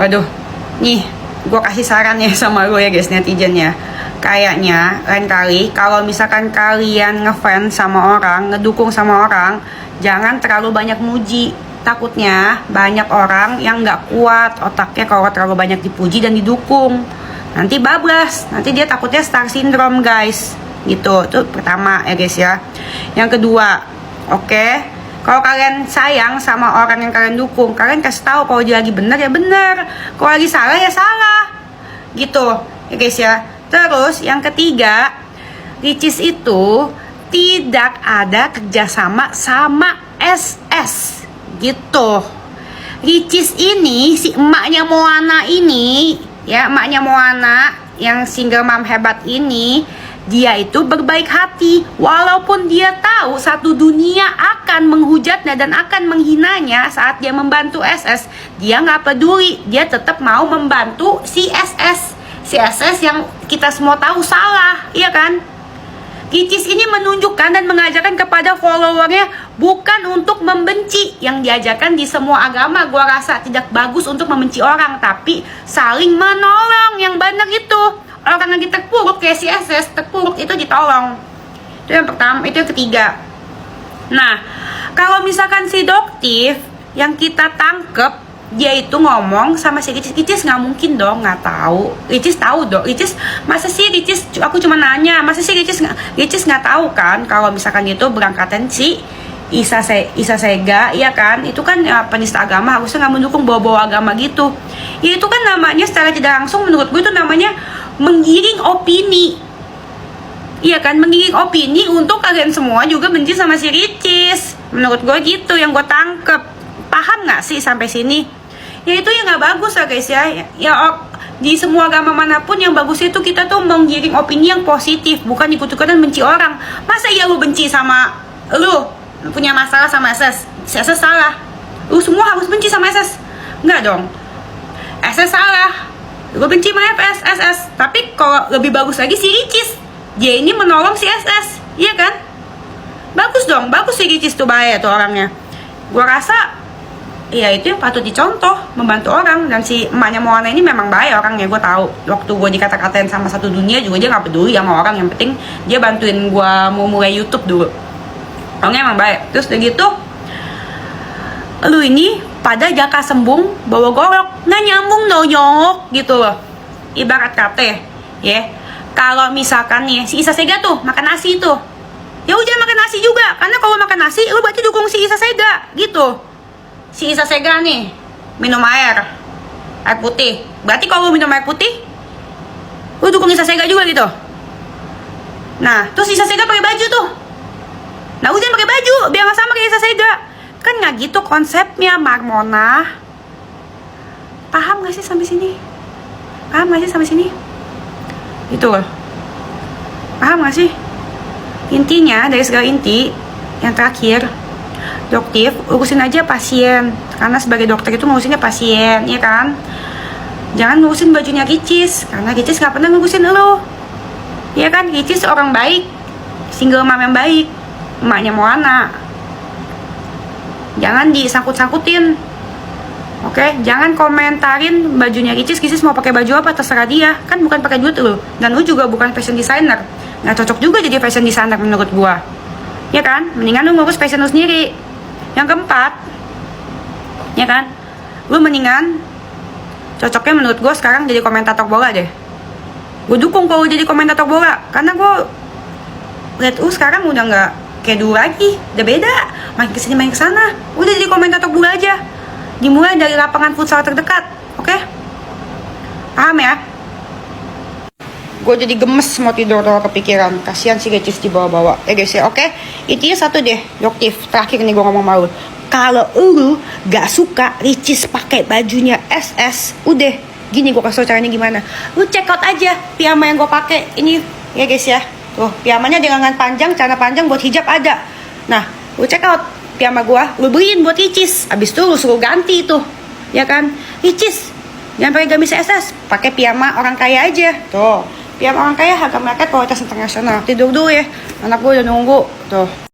Waduh, nih gue kasih saran ya sama lo ya guys, netizen ya. Kayaknya lain kali kalau misalkan kalian ngefans sama orang, ngedukung sama orang, jangan terlalu banyak muji. Takutnya banyak orang yang nggak kuat otaknya kalau terlalu banyak dipuji dan didukung. Nanti bablas, nanti dia takutnya star syndrome guys. Gitu, itu pertama ya guys ya. Yang kedua, oke, kalau kalian sayang sama orang yang kalian dukung, kalian kasih tahu kalau dia lagi benar ya benar, kalau lagi salah ya salah, gitu ya guys ya. Terus yang ketiga, Ricis itu tidak ada kerjasama sama SS, gitu. Ricis ini si emaknya Moana ini, ya emaknya Moana yang single mom hebat ini, dia itu berbaik hati walaupun dia tahu satu dunia akan menghujatnya dan akan menghinanya saat dia membantu SS. Dia nggak peduli, dia tetap mau membantu si SS yang kita semua tahu salah, iya kan? Ricis ini menunjukkan dan mengajarkan kepada followernya bukan untuk membenci. Yang diajarkan di semua agama gua rasa tidak bagus untuk membenci orang, tapi saling menolong. Yang benar itu orang lagi terpuruk kayak si SS, terpuruk itu ditolong. Itu yang pertama, itu yang ketiga. Nah, kalau misalkan si Doktif yang kita tangkep, dia itu ngomong sama si Ricis nggak mungkin dong nggak tahu. Ricis tahu dong. Ricis, masa sih Ricis, aku cuma nanya, masa sih Ricis nggak tahu kan kalau misalkan itu berangkatan si Isa Sega, iya kan? Itu kan ya, penista agama, harusnya nggak mendukung bawa-bawa agama gitu. Ya itu kan namanya secara tidak langsung menurut gue itu namanya menggiring opini. Iya kan, menggiring opini untuk kalian semua juga benci sama si Ricis. Menurut gue gitu yang gue tangkep. Paham nggak sih sampai sini? Ya itu yang nggak bagus ya guys ya. Ya di semua agama manapun yang bagus itu kita tuh menggiring opini yang positif, bukan ikut-ikutan benci orang. Masa ya lu benci sama lu punya masalah sama SS, si SS salah, lu semua harus benci sama SS? Nggak dong. SS salah, gue benci sama SS. Tapi kalau lebih bagus lagi si Ricis, dia ini menolong si SS, iya kan? Bagus dong, bagus si Ricis tuh, baik tuh orangnya. Gue rasa ya itu yang patut dicontoh, membantu orang. Dan si emaknya Moana ini memang baik orangnya, gue tahu. Waktu gue dikata-katain sama satu dunia juga dia nggak peduli sama orang, yang penting dia bantuin gue mau mulai YouTube dulu. Orangnya emang baik. Terus udah gitu, lu ini pada jaka sembung bawa golok, nggak nyambung dong nyok gitu loh. Ibarat kata ya, kalau misalkan nih si Isa Sega tuh makan nasi tuh, ya udah makan nasi juga, karena kalau makan nasi lu berarti dukung si Isa Sega gitu. Si Isa Sega nih minum air putih, berarti kalau lu minum air putih lu dukung Isa Sega juga gitu. Nah terus Isa Sega pakai baju tuh, nah udah pakai baju biar nggak sama kayak Isa Sega. Kan nggak gitu konsepnya, Marmona. Paham nggak sih sampai sini? Paham nggak sih sampai sini? Itu loh, paham nggak sih? Intinya dari segala inti, yang terakhir, Doktif urusin aja pasien, karena sebagai dokter itu ngurusinnya pasien, ya kan? Jangan ngurusin bajunya Ricis, karena Ricis nggak pernah ngurusin lo, ya kan? Ricis orang baik, single mom yang baik, emaknya Moana. Jangan disangkut-sangkutin, oke? Jangan komentarin bajunya Ricis mau pakai baju apa, terserah dia, kan bukan pakai duit lo, dan lo juga bukan fashion designer, nggak cocok juga jadi fashion designer menurut gua, ya kan? Mendingan lu ngurus fashion lu sendiri. Yang keempat, ya kan, lu mendingan cocoknya menurut gue sekarang jadi komentator bola deh. Gue dukung kalau jadi komentator bola, karena gue lihat sekarang udah nggak kayak dulu lagi, udah beda, main kesini main kesana. Udah jadi komentator bola aja, dimulai dari lapangan futsal terdekat, oke? Paham ya? Gue jadi gemes mau tidur kalau kepikiran, kasihan si Ricis dibawa-bawa ya guys ya. Oke, intinya satu deh, Doktif, terakhir nih gue ngomong mau, kalau lu gak suka Ricis pakai bajunya SS, udah gini gue kasih tau caranya gimana, lu check out aja piyama yang gue pakai ini ya guys ya. Tuh piyamanya dengan lengan panjang, celana panjang, buat hijab ada. Nah lu check out piyama gue, lu beliin buat Ricis, abis itu lu suruh ganti tuh, ya kan? Ricis jangan pakai gamis SS, pakai piyama orang kaya aja. Tuh piyama orang kaya harga market kualitas internasional. Tidur dulu ya, anak gue udah nunggu tuh.